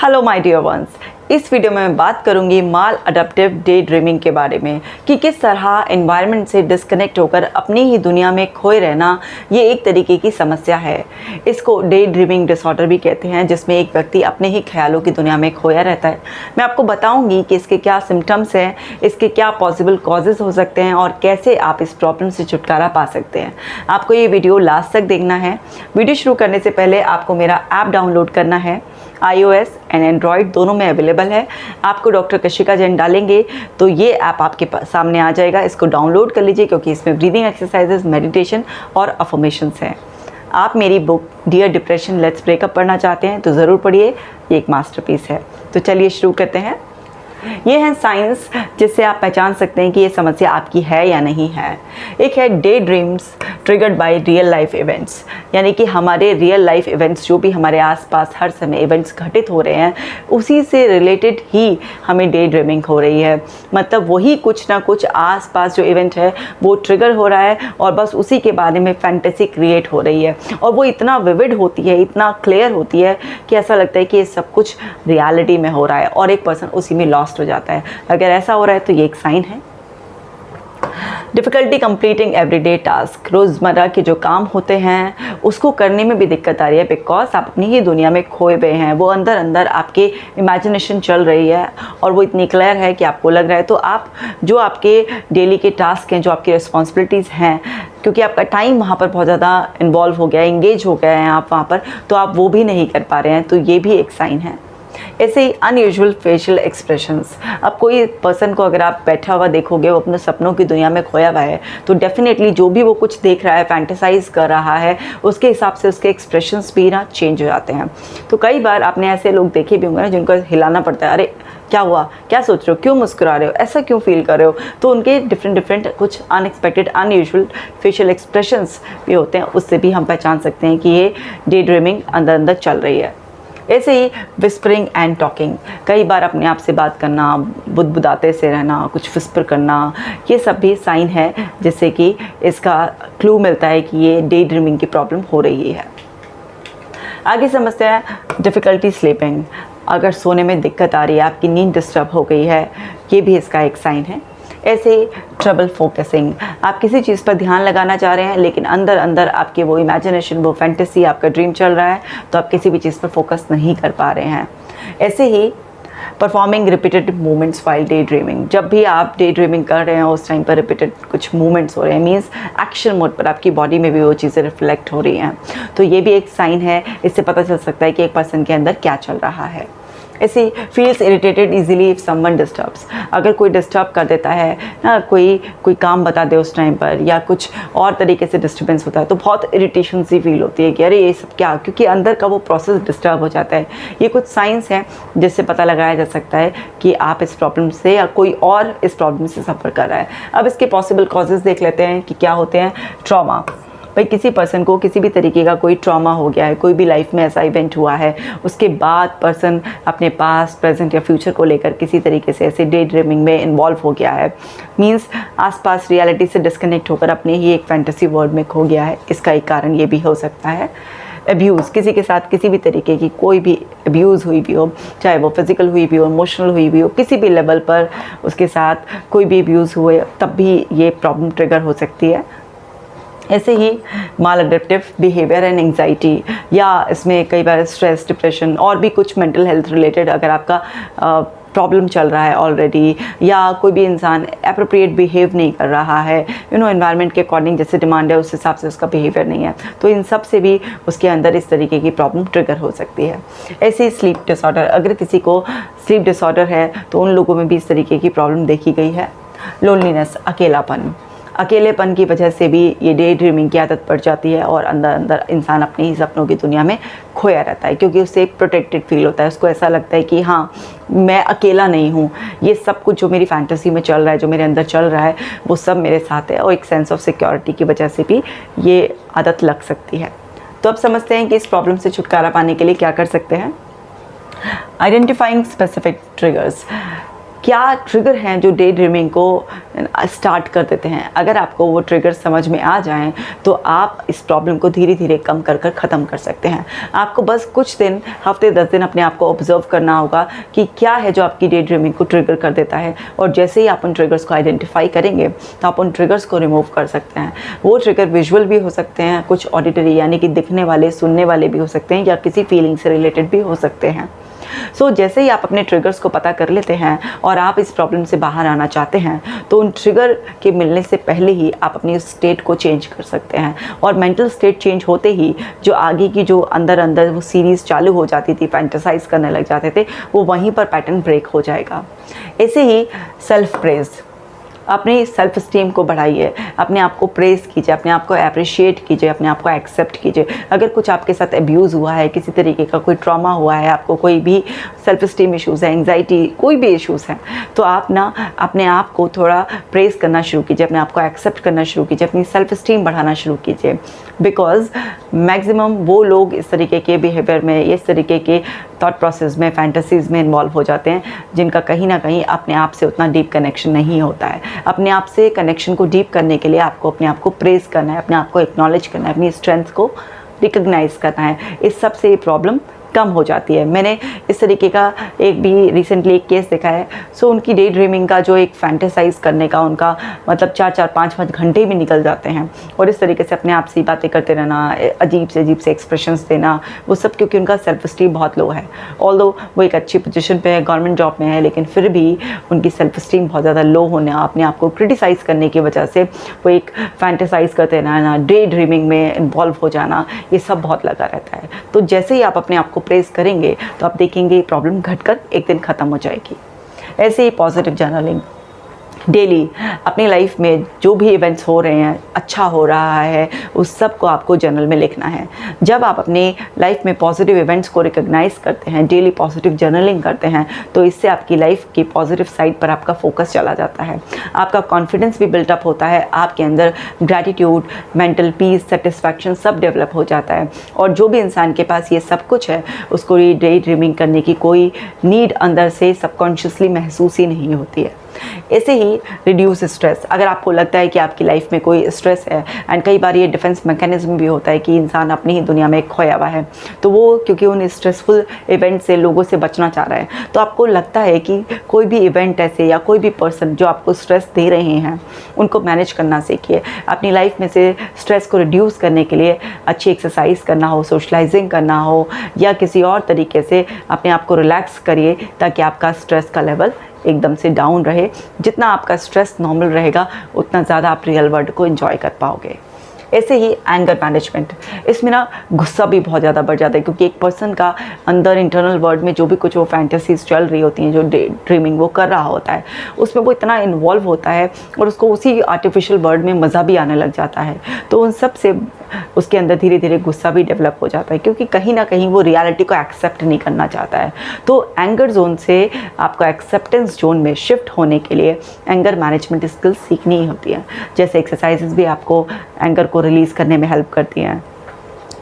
Hello my dear ones. इस video में मैं बात करूंगी माल अडप्टिव डे ड्रीमिंग के बारे में कि किस तरह एनवायरनमेंट से डिस्कनेक्ट होकर अपनी ही दुनिया में खोए रहना ये एक तरीके की समस्या है। इसको डे ड्रीमिंग डिसऑर्डर भी कहते हैं, जिसमें एक व्यक्ति अपने ही ख्यालों की दुनिया में खोया रहता है। मैं आपको बताऊंगी कि इसके क्या सिम्टम्स हैं, इसके क्या पॉसिबल कॉजेज़ हो सकते हैं और कैसे आप इस प्रॉब्लम से छुटकारा पा सकते हैं। आपको ये वीडियो लास्ट तक देखना है। वीडियो शुरू करने से पहले आपको मेरा ऐप डाउनलोड करना है। iOS एंड एंड्रॉयड दोनों में अवेलेबल है। आपको डॉक्टर कशिका जैन डालेंगे तो ये ऐप आपके सामने आ जाएगा। इसको डाउनलोड कर लीजिए क्योंकि इसमें ब्रीदिंग एक्सरसाइजेस, मेडिटेशन और अफर्मेशंस हैं। आप मेरी book dear depression let's break up पढ़ना चाहते हैं तो ज़रूर पढ़िए, ये एक मास्टरपीस है। तो चलिए शुरू करते हैं। ये हैं साइंस जिससे आप पहचान सकते हैं कि ये समस्या आपकी है या नहीं है। एक है day dreams triggered by real life events, यानी कि हमारे रियल लाइफ इवेंट्स जो भी हमारे आसपास हर समय इवेंट्स घटित हो रहे हैं उसी से रिलेटेड ही हमें डे ड्रीमिंग हो रही है। मतलब वही कुछ ना कुछ आसपास जो इवेंट है वो ट्रिगर हो रहा है और बस उसी के बारे में फैंटेसी क्रिएट हो रही है और वो इतना विविड होती है, इतना क्लियर होती है कि ऐसा लगता है कि ये सब कुछ रियलिटी में हो रहा है और एक पर्सन उसी में लॉस्ट हो जाता है। अगर ऐसा हो रहा है तो ये एक साइन है। डिफ़िकल्टी कंप्लीटिंग एवरीडे टास्क, रोज़मर्रा के जो काम होते हैं उसको करने में भी दिक्कत आ रही है बिकॉज आप अपनी ही दुनिया में खोए हुए हैं। वो अंदर अंदर आपके इमेजिनेशन चल रही है और वो इतनी क्लियर है कि आपको लग रहा है तो आप जो आपके डेली के टास्क हैं, जो आपकी रिस्पॉन्सिबिलिटीज़ हैं, क्योंकि आपका टाइम वहाँ पर बहुत ज़्यादा इन्वॉल्व हो गया है, इंगेज हो गए हैं आप वहाँ पर, तो आप वो भी नहीं कर पा रहे हैं। तो ये भी एक साइन है। ऐसे ही अनयूजुअल फेशियल एक्सप्रेशंस। अब कोई पर्सन को अगर आप बैठा हुआ देखोगे, वो अपने सपनों की दुनिया में खोया हुआ है, तो डेफिनेटली जो भी वो कुछ देख रहा है, फैंटेसाइज कर रहा है, उसके हिसाब से उसके एक्सप्रेशंस भी ना चेंज हो जाते हैं। तो कई बार आपने ऐसे लोग देखे भी होंगे ना जिनको हिलाना पड़ता है, अरे क्या हुआ, क्या सोच रहे हो, क्यों मुस्कुरा रहे हो, ऐसा क्यों फील कर रहे हो। तो उनके डिफरेंट कुछ अनएक्सपेक्टेड अनयूजुअल फेशियल एक्सप्रेशंस भी होते हैं। उससे भी हम पहचान सकते हैं कि ये डे ड्रीमिंग अंदर अंदर चल रही है। ऐसे ही विस्परिंग एंड टॉकिंग, कई बार अपने आप से बात करना, बुदबुदाते से रहना, कुछ विस्पर करना, ये सब भी साइन है जिससे कि इसका क्लू मिलता है कि ये डे ड्रीमिंग की प्रॉब्लम हो रही है। आगे समझते हैं डिफ़िकल्टी स्लीपिंग। अगर सोने में दिक्कत आ रही है, आपकी नींद डिस्टर्ब हो गई है, ये भी इसका एक साइन है। ऐसे ही ट्रबल फोकसिंग, आप किसी चीज़ पर ध्यान लगाना चाह रहे हैं लेकिन अंदर अंदर आपके वो इमेजिनेशन, वो फैंटेसी, आपका ड्रीम चल रहा है तो आप किसी भी चीज़ पर फोकस नहीं कर पा रहे हैं। ऐसे ही performing repeated movements while daydreaming, जब भी आप डे ड्रीमिंग कर रहे हैं उस टाइम पर रिपीटेड कुछ मूवमेंट्स हो रहे हैं, मीन्स एक्शन मोड पर आपकी बॉडी में भी वो चीज़ें रिफ्लेक्ट हो रही हैं। तो ये भी एक साइन है। इससे पता चल सकता है कि एक पर्सन के अंदर क्या चल रहा है। ऐसे feels irritated easily if someone disturbs, अगर कोई डिस्टर्ब कर देता है ना, कोई काम बता दे उस टाइम पर या कुछ और तरीके से डिस्टर्बेंस होता है तो बहुत इरिटेशन सी फील होती है कि अरे ये सब क्या, क्योंकि अंदर का वो प्रोसेस डिस्टर्ब हो जाता है। ये कुछ साइंस हैं जिससे पता लगाया जा सकता है कि आप इस प्रॉब्लम से या कोई और इस प्रॉब्लम से सफ़र कर रहा है। अब इसके पॉसिबल कॉजेज़ देख लेते हैं कि क्या होते हैं। ट्रॉमा, भाई किसी पर्सन को किसी भी तरीके का कोई ट्रॉमा हो गया है, कोई भी लाइफ में ऐसा इवेंट हुआ है, उसके बाद पर्सन अपने पास्ट, प्रेजेंट या फ्यूचर को लेकर किसी तरीके से ऐसे डे ड्रीमिंग में इन्वॉल्व हो गया है, मींस आसपास रियलिटी से डिस्कनेक्ट होकर अपने ही एक फैंटेसी वर्ल्ड में खो गया है। इसका एक कारण ये भी हो सकता है। अब्यूज़, किसी के साथ किसी भी तरीके की कोई भी अब्यूज़ हुई भी हो, चाहे वो फिज़िकल हुई भी हो, इमोशनल हुई भी हो, किसी भी लेवल पर उसके साथ कोई भी अब्यूज़ हुए तब भी ये प्रॉब्लम ट्रिगर हो सकती है। ऐसे ही माल अडप्टिव बिहेवियर एंड एंग्जाइटी, या इसमें कई बार स्ट्रेस, डिप्रेशन और भी कुछ मेंटल हेल्थ रिलेटेड अगर आपका प्रॉब्लम चल रहा है ऑलरेडी, या कोई भी इंसान एप्रोप्रिएट बिहेव नहीं कर रहा है, एनवायरनमेंट के अकॉर्डिंग जैसे डिमांड है उस हिसाब से उसका बिहेवियर नहीं है, तो इन सब से भी उसके अंदर इस तरीके की प्रॉब्लम ट्रिगर हो सकती है। ऐसे ही स्लीप डिसऑर्डर, अगर किसी को स्लीप डिसऑर्डर है तो उन लोगों में भी इस तरीके की प्रॉब्लम देखी गई है। लोनलीनेस, अकेलेपन की वजह से भी ये डे ड्रीमिंग की आदत पड़ जाती है और अंदर अंदर इंसान अपने ही सपनों की दुनिया में खोया रहता है क्योंकि उससे एक प्रोटेक्टेड फील होता है। उसको ऐसा लगता है कि हाँ, मैं अकेला नहीं हूँ, ये सब कुछ जो मेरी फैंटेसी में चल रहा है, जो मेरे अंदर चल रहा है, वो सब मेरे साथ है। और एक सेंस ऑफ सिक्योरिटी की वजह से भी ये आदत लग सकती है। तो अब समझते हैं कि इस प्रॉब्लम से छुटकारा पाने के लिए क्या कर सकते हैं। आइडेंटिफाइंग स्पेसिफिक ट्रिगर्स, क्या ट्रिगर हैं जो डे ड्रीमिंग को स्टार्ट कर देते हैं। अगर आपको वो ट्रिगर समझ में आ जाएं तो आप इस प्रॉब्लम को धीरे धीरे कम कर कर ख़त्म कर सकते हैं। आपको बस कुछ दिन, हफ्ते 10 दिन अपने आप को ऑब्जर्व करना होगा कि क्या है जो आपकी डे ड्रीमिंग को ट्रिगर कर देता है, और जैसे ही आप उन ट्रिगर्स को आइडेंटिफाई करेंगे तो आप उन ट्रिगर्स को रिमूव कर सकते हैं। वो ट्रिगर विजुअल भी हो सकते हैं, कुछ ऑडिटरी यानी कि दिखने वाले, सुनने वाले भी हो सकते हैं, या किसी फीलिंग से रिलेटेड भी हो सकते हैं। जैसे ही आप अपने ट्रिगर्स को पता कर लेते हैं और आप इस प्रॉब्लम से बाहर आना चाहते हैं, तो उन ट्रिगर के मिलने से पहले ही आप अपनी स्टेट को चेंज कर सकते हैं। और मेंटल स्टेट चेंज होते ही जो आगे की जो अंदर अंदर वो सीरीज़ चालू हो जाती थी, फैंटेसाइज करने लग जाते थे, वो वहीं पर पैटर्न ब्रेक हो जाएगा। ऐसे ही सेल्फ प्रेज़, अपनी सेल्फ स्टीम को बढ़ाइए, अपने आप को प्रेज़ कीजिए, अपने आप को अप्रिशिएट कीजिए, अपने आप को एक्सेप्ट कीजिए। अगर कुछ आपके साथ अब्यूज़ हुआ है, किसी तरीके का कोई ट्रॉमा हुआ है, आपको कोई भी सेल्फ स्टीम इश्यूज़ है, एंग्जाइटी, कोई भी इश्यूज़ हैं, तो आप ना अपने आप को थोड़ा प्रेज़ करना शुरू कीजिए, अपने आप को एक्सेप्ट करना शुरू कीजिए, अपनी सेल्फ स्टीम बढ़ाना शुरू कीजिए। बिकॉज़ मैक्सिमम वो लोग इस तरीके के बिहेवियर में, इस तरीके के थॉट प्रोसेस में, फैंटेसीज़ में इन्वॉल्व हो जाते हैं जिनका कहीं ना कहीं अपने आप से उतना डीप कनेक्शन नहीं होता है। अपने आप से कनेक्शन को डीप करने के लिए आपको अपने आप को प्रेज़ करना है, अपने आप को एक्नॉलेज करना है, अपनी स्ट्रेंथ को रिकग्नाइज़ करना है। इस सब से ये प्रॉब्लम कम हो जाती है। मैंने इस तरीके का एक भी रिसेंटली एक केस देखा है। उनकी डे ड्रीमिंग का जो एक फैंटेसाइज करने का उनका मतलब 4-4, 5-5 घंटे भी निकल जाते हैं, और इस तरीके से अपने आप से बातें करते रहना, अजीब से एक्सप्रेशंस देना, वो सब क्योंकि उनका सेल्फ स्टीम बहुत लो है। ऑल्दो वो एक अच्छी पोजीशन पे है, गवर्नमेंट जॉब में है, लेकिन फिर भी उनकी सेल्फ स्टीम बहुत ज़्यादा लो होने, अपने आप को क्रिटिसाइज़ करने की वजह से वो एक फैंटेसाइज करते रहना, डे ड्रीमिंग में इन्वॉल्व हो जाना, ये सब बहुत लगा रहता है। तो जैसे ही आप अपने आप को प्रेस करेंगे तो आप देखेंगे प्रॉब्लम घटकर एक दिन ख़त्म हो जाएगी। ऐसे ही पॉजिटिव जर्नलिंग डेली अपनी लाइफ में जो भी इवेंट्स हो रहे हैं, अच्छा हो रहा है, उस सब को आपको जर्नल में लिखना है। जब आप अपनी लाइफ में पॉजिटिव इवेंट्स को रिकग्नाइज करते हैं, डेली पॉजिटिव जर्नलिंग करते हैं, तो इससे आपकी लाइफ की पॉजिटिव साइड पर आपका फोकस चला जाता है, आपका कॉन्फिडेंस भी बिल्टअप होता है, आपके अंदर ग्रैटिट्यूड, मेंटल पीस, सेटिस्फैक्शन सब डेवलप हो जाता है। और जो भी इंसान के पास ये सब कुछ है, उसको ये डे ड्रीमिंग करने की कोई नीड अंदर से सबकॉन्शियसली महसूस ही नहीं होती है। ऐसे ही रिड्यूस स्ट्रेस। अगर आपको लगता है कि आपकी लाइफ में कोई स्ट्रेस है, एंड कई बार ये डिफेंस मैकेनिज्म भी होता है कि इंसान अपनी ही दुनिया में खोया हुआ है, तो वो क्योंकि उन स्ट्रेसफुल इवेंट से लोगों से बचना चाह रहा है, तो आपको लगता है कि कोई भी इवेंट ऐसे या कोई भी पर्सन जो आपको स्ट्रेस दे रहे हैं, उनको मैनेज करना सीखिए। अपनी लाइफ में से स्ट्रेस को रिड्यूस करने के लिए अच्छी एक्सरसाइज करना हो, सोशलाइजिंग करना हो, या किसी और तरीके से अपने आप को रिलैक्स करिए ताकि आपका स्ट्रेस का लेवल एकदम से डाउन रहे। जितना आपका स्ट्रेस नॉर्मल रहेगा, उतना ज़्यादा आप रियल वर्ल्ड को एंजॉय कर पाओगे। ऐसे ही एंगर मैनेजमेंट, इसमें ना गुस्सा भी बहुत ज़्यादा बढ़ जाता है, क्योंकि एक पर्सन का अंदर इंटरनल वर्ल्ड में जो भी कुछ वो फैंटेसीज चल रही होती हैं, जो ड्रीमिंग वो कर रहा होता है, उसमें वो इतना इन्वॉल्व होता है और उसको उसी आर्टिफिशियल वर्ल्ड में मज़ा भी आने लग जाता है। तो उन सब से उसके अंदर धीरे धीरे गुस्सा भी डेवलप हो जाता है, क्योंकि कहीं ना कहीं वो रियलिटी को एक्सेप्ट नहीं करना चाहता है। तो एंगर जोन से आपको एक्सेप्टेंस जोन में शिफ्ट होने के लिए एंगर मैनेजमेंट स्किल्स सीखनी ही होती है। जैसे एक्सरसाइजेस भी आपको एंगर को रिलीज़ करने में हेल्प करती हैं।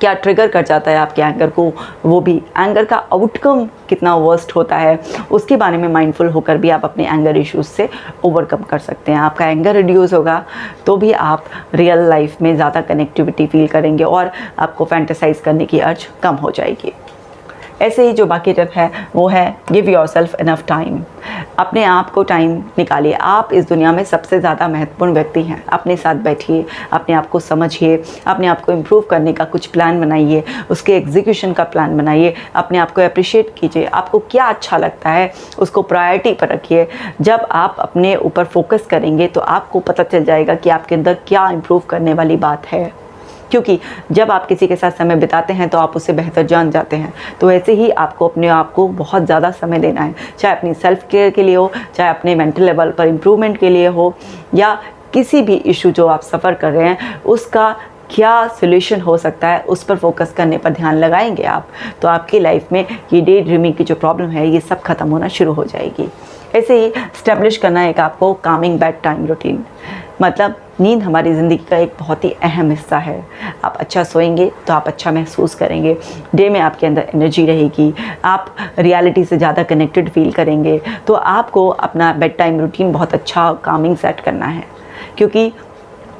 क्या ट्रिगर कर जाता है आपके एंगर को, वो भी एंगर का आउटकम कितना वर्स्ट होता है, उसके बारे में माइंडफुल होकर भी आप अपने एंगर इश्यूज से ओवरकम कर सकते हैं। आपका एंगर रिड्यूस होगा तो भी आप रियल लाइफ में ज़्यादा कनेक्टिविटी फील करेंगे और आपको फैंटेसाइज करने की अर्ज कम हो जाएगी। ऐसे ही जो बाकी टिप है वो है गिव योरसेल्फ इनफ टाइम। अपने आप को टाइम निकालिए। आप इस दुनिया में सबसे ज़्यादा महत्वपूर्ण व्यक्ति हैं। अपने साथ बैठिए, अपने आप को समझिए, अपने आप को इम्प्रूव करने का कुछ प्लान बनाइए, उसके एग्जीक्यूशन का प्लान बनाइए, अपने आप को अप्रिशिएट कीजिए। आपको क्या अच्छा लगता है उसको प्रायोरिटी पर रखिए। जब आप अपने ऊपर फोकस करेंगे तो आपको पता चल जाएगा कि आपके अंदर क्या इम्प्रूव करने वाली बात है, क्योंकि जब आप किसी के साथ समय बिताते हैं तो आप उससे बेहतर जान जाते हैं। तो ऐसे ही आपको अपने आप को बहुत ज़्यादा समय देना है, चाहे अपनी सेल्फ केयर के लिए हो, चाहे अपने मेंटल लेवल पर इम्प्रूवमेंट के लिए हो, या किसी भी इशू जो आप सफ़र कर रहे हैं उसका क्या सोल्यूशन हो सकता है, उस पर फोकस करने पर ध्यान लगाएंगे आप, तो आपकी लाइफ में ये डे ड्रीमिंग की जो प्रॉब्लम है ये सब खत्म होना शुरू हो जाएगी। ऐसे ही स्टैब्लिश करना एक आपको कामिंग बेड टाइम रूटीन, मतलब नींद हमारी ज़िंदगी का एक बहुत ही अहम हिस्सा है। आप अच्छा सोएंगे तो आप अच्छा महसूस करेंगे, डे में आपके अंदर एनर्जी रहेगी, आप रियलिटी से ज़्यादा कनेक्टेड फील करेंगे। तो आपको अपना बेड टाइम रूटीन बहुत अच्छा कामिंग सेट करना है, क्योंकि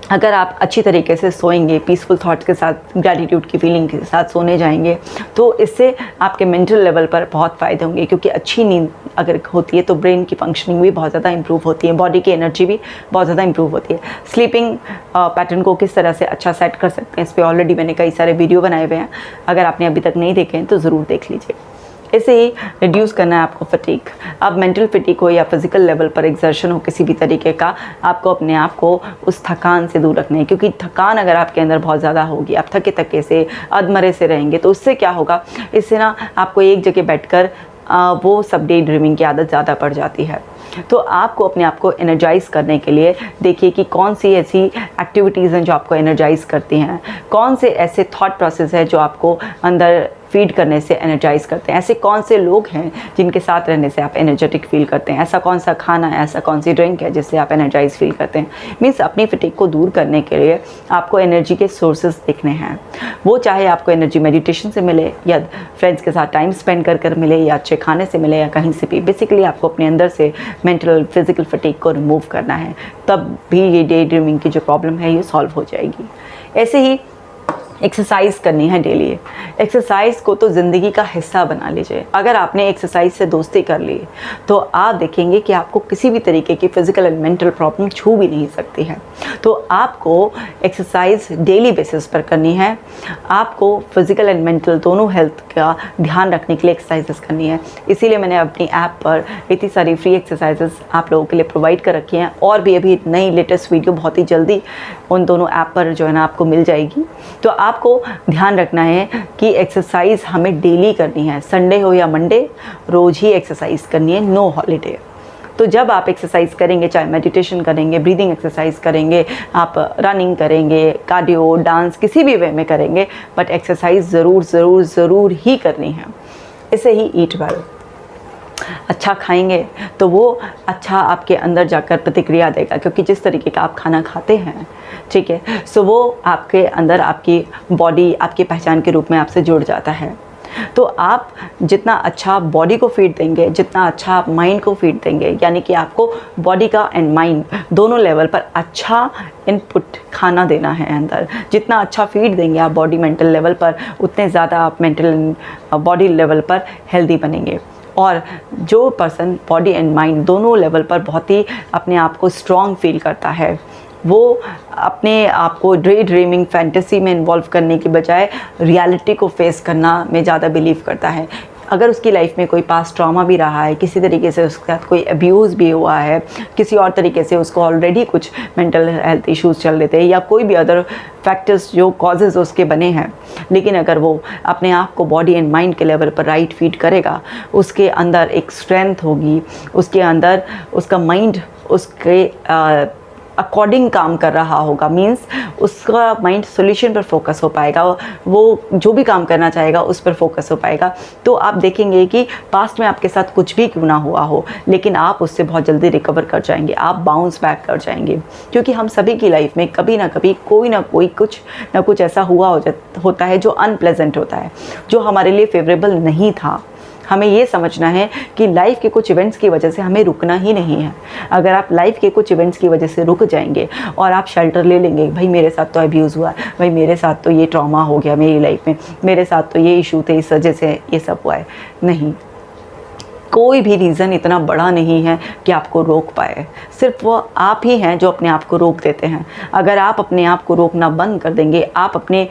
अगर आप अच्छी तरीके से सोएंगे, पीसफुल थॉट्स के साथ, ग्रैटिट्यूड की फीलिंग के साथ सोने जाएंगे, तो इससे आपके मेंटल लेवल पर बहुत फ़ायदे होंगे। क्योंकि अच्छी नींद अगर होती है तो ब्रेन की फंक्शनिंग भी बहुत ज़्यादा इंप्रूव होती है, बॉडी की एनर्जी भी बहुत ज़्यादा इंप्रूव होती है। स्लीपिंग पैटर्न को किस तरह से अच्छा सेट कर सकते हैं, इस पर ऑलरेडी मैंने कई सारे वीडियो बनाए हुए हैं, अगर आपने अभी तक नहीं देखे हैं तो ज़रूर देख लीजिए। इसे ही रिड्यूस करना है आपको फटीक। अब मेंटल फटीक हो या फिज़िकल लेवल पर एक्सर्शन हो किसी भी तरीके का, आपको अपने आप को उस थकान से दूर रखना है। क्योंकि थकान अगर आपके अंदर बहुत ज़्यादा होगी, आप थके थके से अधमरे से रहेंगे, तो उससे क्या होगा, इससे ना आपको एक जगह बैठकर वो सब डे ड्रीमिंग की आदत ज़्यादा पड़ जाती है। तो आपको अपने आप को एनर्जाइज़ करने के लिए देखिए कि कौन सी ऐसी एक्टिविटीज़ हैं जो आपको एनर्जाइज़ करती हैं, कौन से ऐसे थॉट प्रोसेस है जो आपको अंदर फीड करने से एनर्जाइज़ करते हैं, ऐसे कौन से लोग हैं जिनके साथ रहने से आप एनर्जेटिक फील करते हैं, ऐसा कौन सा खाना है, ऐसा कौन सी ड्रिंक है जिससे आप एनर्जाइज फील करते हैं। मीन्स अपनी फटीग को दूर करने के लिए आपको एनर्जी के सोर्सेज देखने हैं। वो चाहे आपको एनर्जी मेडिटेशन से मिले, या फ्रेंड्स के साथ टाइम स्पेंड कर कर मिले, या अच्छे खाने से मिले, या कहीं से भी। बेसिकली आपको अपने अंदर से मेंटल फिजिकल फटीग को रिमूव करना है, तब भी ये डे ड्रीमिंग की जो प्रॉब्लम है ये सॉल्व हो जाएगी। ऐसे ही एक्सरसाइज करनी है डेली। एक्सरसाइज को तो ज़िंदगी का हिस्सा बना लीजिए। अगर आपने एक्सरसाइज से दोस्ती कर ली तो आप देखेंगे कि आपको किसी भी तरीके की फ़िज़िकल एंड मेंटल प्रॉब्लम छू भी नहीं सकती है। तो आपको एक्सरसाइज डेली बेसिस पर करनी है। आपको फ़िज़िकल एंड मेंटल दोनों हेल्थ का ध्यान रखने के लिए एक्सरसाइजेस करनी है। इसीलिए मैंने अपनी ऐप पर इतनी सारी फ्री एक्सरसाइजेस आप लोगों के लिए प्रोवाइड कर रखी हैं, और भी अभी नई लेटेस्ट वीडियो बहुत ही जल्दी उन दोनों ऐप पर जो है ना आपको मिल जाएगी। तो आपको ध्यान रखना है कि एक्सरसाइज हमें डेली करनी है, संडे हो या मंडे, रोज़ ही एक्सरसाइज करनी है, नो हॉलीडे। तो जब आप एक्सरसाइज करेंगे, चाहे मेडिटेशन करेंगे, ब्रीदिंग एक्सरसाइज करेंगे, आप रनिंग करेंगे, कार्डियो, डांस, किसी भी वे में करेंगे, बट एक्सरसाइज ज़रूर ज़रूर ज़रूर ही करनी है। इसे ही ईट वेल, अच्छा खाएंगे तो वो अच्छा आपके अंदर जाकर प्रतिक्रिया देगा। क्योंकि जिस तरीके का आप खाना खाते हैं, ठीक है, सो वो आपके अंदर आपकी बॉडी आपकी पहचान के रूप में आपसे जुड़ जाता है। तो आप जितना अच्छा बॉडी को फीड देंगे, जितना अच्छा आप माइंड को फीड देंगे, यानी कि आपको बॉडी का एंड माइंड दोनों लेवल पर अच्छा इनपुट खाना देना है अंदर। जितना अच्छा फीड देंगे आप बॉडी मेंटल लेवल पर, उतने ज़्यादा आप मेंटल बॉडी लेवल पर हेल्दी बनेंगे। और जो पर्सन बॉडी एंड माइंड दोनों लेवल पर बहुत ही अपने आप को स्ट्रॉन्ग फील करता है, वो अपने आप को डे ड्रीमिंग फैंटेसी में इन्वॉल्व करने की बजाय रियलिटी को फेस करना में ज़्यादा बिलीव करता है। अगर उसकी लाइफ में कोई पास्ट ट्रॉमा भी रहा है, किसी तरीके से उसके साथ कोई अब्यूज़ भी हुआ है, किसी और तरीके से उसको ऑलरेडी कुछ मेंटल हेल्थ इश्यूज़ चल रहे थे, या कोई भी अदर फैक्टर्स जो कॉजेज़ उसके बने हैं, लेकिन अगर वो अपने आप को बॉडी एंड माइंड के लेवल पर राइट फीड करेगा, उसके अंदर एक स्ट्रेंथ होगी, उसके अंदर उसका माइंड उसके अकॉर्डिंग काम कर रहा होगा। मींस उसका माइंड सॉल्यूशन पर फोकस हो पाएगा, वो जो भी काम करना चाहेगा उस पर फोकस हो पाएगा। तो आप देखेंगे कि पास्ट में आपके साथ कुछ भी क्यों ना हुआ हो, लेकिन आप उससे बहुत जल्दी रिकवर कर जाएंगे, आप बाउंस बैक कर जाएंगे। क्योंकि हम सभी की लाइफ में कभी ना कभी कोई ना कोई कुछ ना कुछ ऐसा होता है जो अनप्लेजेंट होता है, जो हमारे लिए फेवरेबल नहीं था। हमें ये समझना है कि लाइफ के कुछ इवेंट्स की वजह से हमें रुकना ही नहीं है। अगर आप लाइफ के कुछ इवेंट्स की वजह से रुक जाएंगे और आप शेल्टर ले लेंगे, भाई मेरे साथ तो अब्यूज़ हुआ, भाई मेरे साथ तो ये ट्रॉमा हो गया मेरी लाइफ में, मेरे साथ तो ये इशू थे, इस वजह से ये सब हुआ है, नहीं, कोई भी रीज़न इतना बड़ा नहीं है कि आपको रोक पाए। सिर्फ वो आप ही हैं जो अपने आप को रोक देते हैं। अगर आप अपने आप को रोकना बंद कर देंगे, आप अपने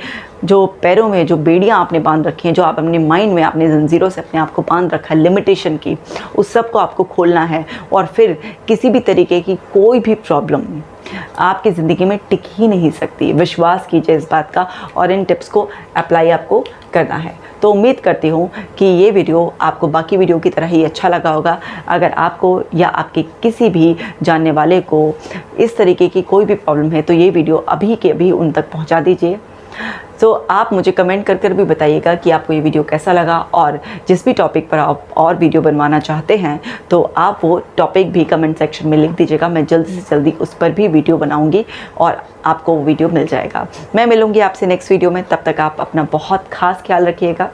जो पैरों में जो बेड़ियां आपने बांध रखी हैं, जो आप अपने माइंड में आपने जंजीरों से अपने आप को बांध रखा है लिमिटेशन की, उस सब को आपको खोलना है। और फिर किसी भी तरीके की कोई भी प्रॉब्लम आपकी ज़िंदगी में टिक ही नहीं सकती। विश्वास कीजिए इस बात का, और इन टिप्स को अप्लाई आपको करना है। तो उम्मीद करती हूँ कि ये वीडियो आपको बाकी वीडियो की तरह ही अच्छा लगा होगा। अगर आपको या आपके किसी भी जानने वाले को इस तरीके की कोई भी प्रॉब्लम है तो ये वीडियो अभी के अभी उन तक पहुँचा दीजिए। तो आप मुझे कमेंट कर भी बताइएगा कि आपको ये वीडियो कैसा लगा, और जिस भी टॉपिक पर आप और वीडियो बनवाना चाहते हैं तो आप वो टॉपिक भी कमेंट सेक्शन में लिख दीजिएगा। मैं जल्दी से जल्दी उस पर भी वीडियो बनाऊंगी और आपको वो वीडियो मिल जाएगा। मैं मिलूंगी आपसे नेक्स्ट वीडियो में, तब तक आप अपना बहुत खास ख्याल रखिएगा।